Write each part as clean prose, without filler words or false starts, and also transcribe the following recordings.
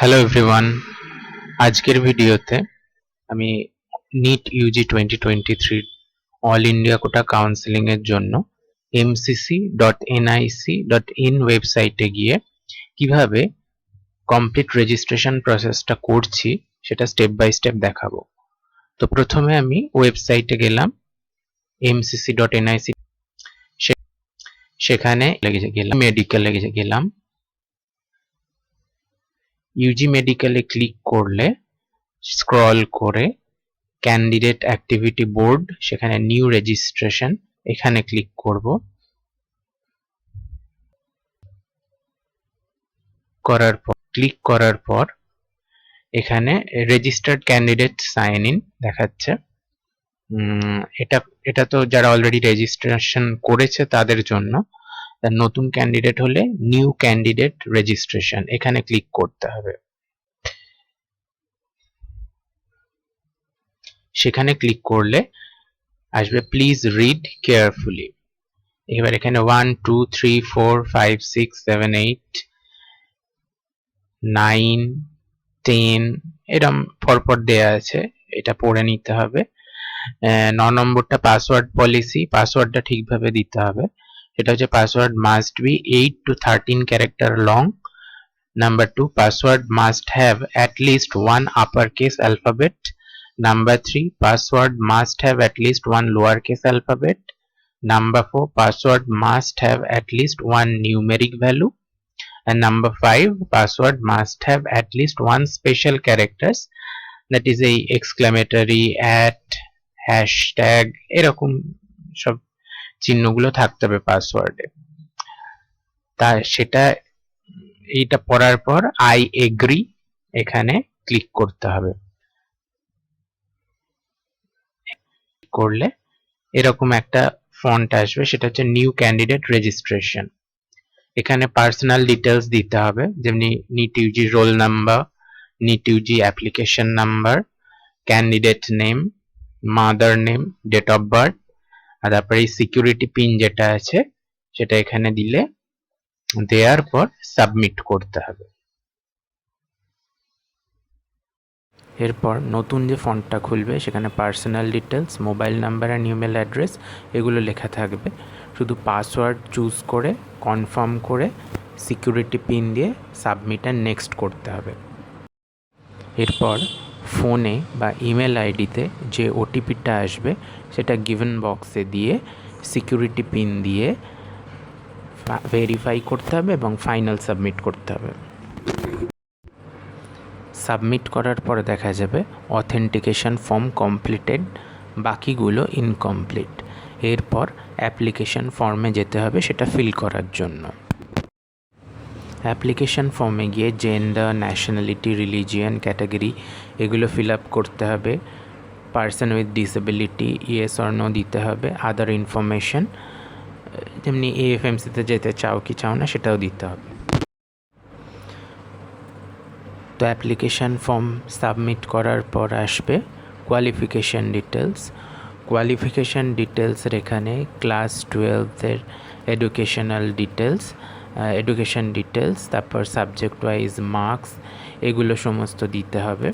Hello everyone, আজকের ভিডিওতে আমি NEET UG 2023 all India quota counselling এর জন্য mcc.nic.in ওয়েবসাইটে গিয়ে কিভাবে কমপ্লিট রেজিস্ট্রেশন প্রসেসটা করছি সেটা স্টেপ বাই স্টেপ দেখাবো। তো প্রথমে আমি ওয়েবসাইটে গেলাম mcc.nic, সেখানে গেলাম মেডিকেলে গেলাম। ইউজি মেডিকেলে ক্লিক করলে স্ক্রল করে ক্যান্ডিডেট অ্যাক্টিভিটি বোর্ড, সেখানে নিউ রেজিস্ট্রেশন এখানে ক্লিক করব। ক্লিক করার পর এখানে রেজিস্টার্ড ক্যান্ডিডেট সাইন ইন দেখাচ্ছে। এটা তো যারা অলরেডি রেজিস্ট্রেশন করেছে তাদের জন্য। নতুন ক্যান্ডিডেট হলে নিউ ক্যান্ডিডেট রেজিস্ট্রেশন এখানে ক্লিক করতে হবে। সেখানে ক্লিক করলে আসবে প্লিজ রিড কেয়ারফুলি। এবার এখানে 1 2 3 4 5 6 7 8 9 10 এরকম পরপর দেয়া আছে, এটা পড়ে নিতে হবে। 9 নম্বরটা পাসওয়ার্ড পলিসি, পাসওয়ার্ডটা ঠিকভাবে দিতে হবে। এটা হচ্ছে password must be 8 to 13 character long. Number 2, password must have at least one uppercase alphabet. Number 3, password must have at least one lowercase alphabet. Number 4, password must have at least one numeric value. And number 5, password must have at least one special characters, that is a exclamatory, at, hashtag এরকম সব চিহ্নগুলো থাকতে হবে পাসওয়ার্ডে। তা সেটা এইটা পড়ার পর আই এগ্রি এখানে ক্লিক করতে হবে। করলে এরকম একটা ফন্ট আসবে, সেটা হচ্ছে নিউ ক্যান্ডিডেট রেজিস্ট্রেশন। এখানে পার্সোনাল ডিটেলস দিতে হবে, যেমনি NEET UG roll number, NEET UG application number, candidate name, mother name, date of birth, আর তারপরে এই সিকিউরিটি পিন যেটা আছে সেটা এখানে দিলে দেওয়ার পর সাবমিট করতে হবে। এরপর নতুন যে ফন্টটা খুলবে সেখানে পার্সোনাল ডিটেলস, মোবাইল নাম্বার আর ইমেল অ্যাড্রেস এগুলো লেখা থাকবে। শুধু পাসওয়ার্ড চুজ করে কনফার্ম করে সিকিউরিটি পিন দিয়ে সাবমিট আর নেক্সট করতে হবে। এরপর ফোনে বা ইমেল আইডিতে যে ওটিপিটা আসবে সেটা গিভেন বক্সে দিয়ে সিকিউরিটি পিন দিয়ে ভেরিফাই করতে হবে এবং ফাইনাল সাবমিট করতে হবে। সাবমিট করার পরে দেখা যাবে অথেন্টিকেশন ফর্ম কমপ্লিটেড, বাকিগুলো ইনকমপ্লিট। এরপর অ্যাপ্লিকেশন ফর্মে যেতে হবে সেটা ফিল করার জন্য। অ্যাপ্লিকেশন ফর্মে গিয়ে জেন্ডার, ন্যাশনালিটি, রিলিজিয়ান, ক্যাটাগরি এগুলো ফিল আপ করতে হবে। Person with disability yes or no দিতে হবে। আদার ইনফরমেশন যেমনি এএফএমসিতে যেতে চাও কি চাও না সেটাও দিতে হবে। তো অ্যাপ্লিকেশান ফর্ম সাবমিট করার পর আসবে কোয়ালিফিকেশান ডিটেলস। কোয়ালিফিকেশান ডিটেলসের এখানে ক্লাস 12-এর এডুকেশন ডিটেলস, তারপর সাবজেক্ট ওয়াইজ মার্কস এগুলো সমস্ত দিতে হবে।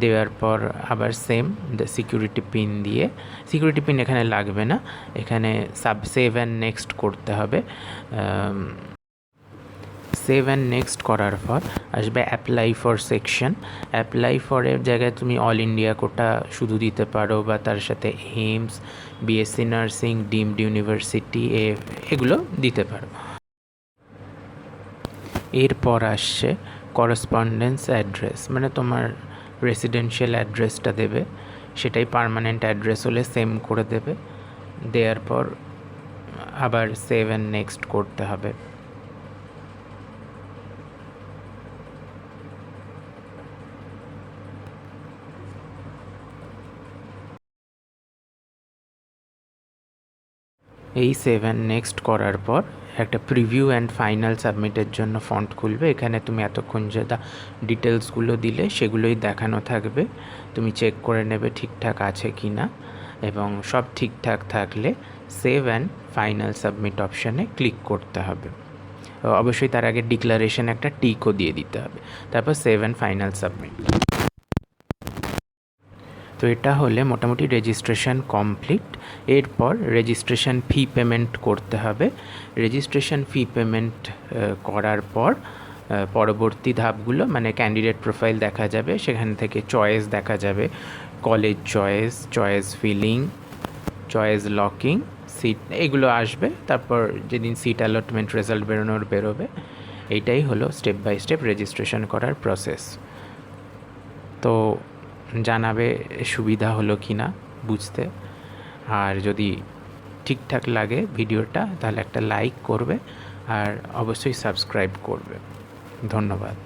দেওয়ার পর আবার সেম সিকিউরিটি পিন দিয়ে, সিকিউরিটি পিন এখানে লাগবে না, এখানে সেভ অ্যান্ড নেক্সট করতে হবে। সেভ অ্যান্ড নেক্সট করার পর আসবে অ্যাপ্লাই ফর সেকশন। অ্যাপ্লাই ফরের জায়গায় তুমি অল ইন্ডিয়া কোটা শুধু দিতে পারো বা তার সাথে AIIMS, BSc nursing, deemed university এগুলো দিতে পারো। এরপর আসছে করসপন্ডেন্স অ্যাড্রেস, মানে তোমার রেসিডেন্সিয়াল অ্যাড্রেসটা দেবে, সেটাই পার্মানেন্ট অ্যাড্রেস হলে সেম করে দেবে। দেওয়ার পর আবার সেভ অ্যান্ড নেক্সট করতে হবে। এই সেভ অ্যান্ড নেক্সট করার পর একটা প্রিভিউ অ্যান্ড ফাইনাল সাবমিটের জন্য ফন্ট খুলবে। এখানে তুমি এতক্ষণ যেটা ডিটেলসগুলো দিলে সেগুলোই দেখানো থাকবে, তুমি চেক করে নেবে ঠিকঠাক আছে কি না, এবং সব ঠিকঠাক থাকলে সেভ অ্যান্ড ফাইনাল সাবমিট অপশানে ক্লিক করতে হবে। অবশ্যই তার আগে ডিক্লারেশন একটা টিকও দিয়ে দিতে হবে, তারপর সেভ অ্যান্ড ফাইনাল সাবমিট। তো এটা হলে মোটামুটি রেজিস্ট্রেশন কমপ্লিট। এরপর রেজিস্ট্রেশন ফি পেমেন্ট করতে হবে। রেজিস্ট্রেশন ফি পেমেন্ট করার পর পরবর্তী ধাপগুলো মানে ক্যান্ডিডেট প্রোফাইল দেখা যাবে, সেখান থেকে চয়েস দেখা যাবে, college choice, choice filling, choice locking, seat এগুলো আসবে। তারপর যেদিন সিট অ্যালটমেন্ট রেজাল্ট বেরোবে। এইটাই হলো স্টেপ বাই স্টেপ রেজিস্ট্রেশন করার প্রসেস। তো জানাবে সুবিধা হলো কি না বুঝতে, আর যদি ঠিকঠাক লাগে ভিডিওটা তাহলে একটা লাইক করবে আর অবশ্যই সাবস্ক্রাইব করবে। ধন্যবাদ।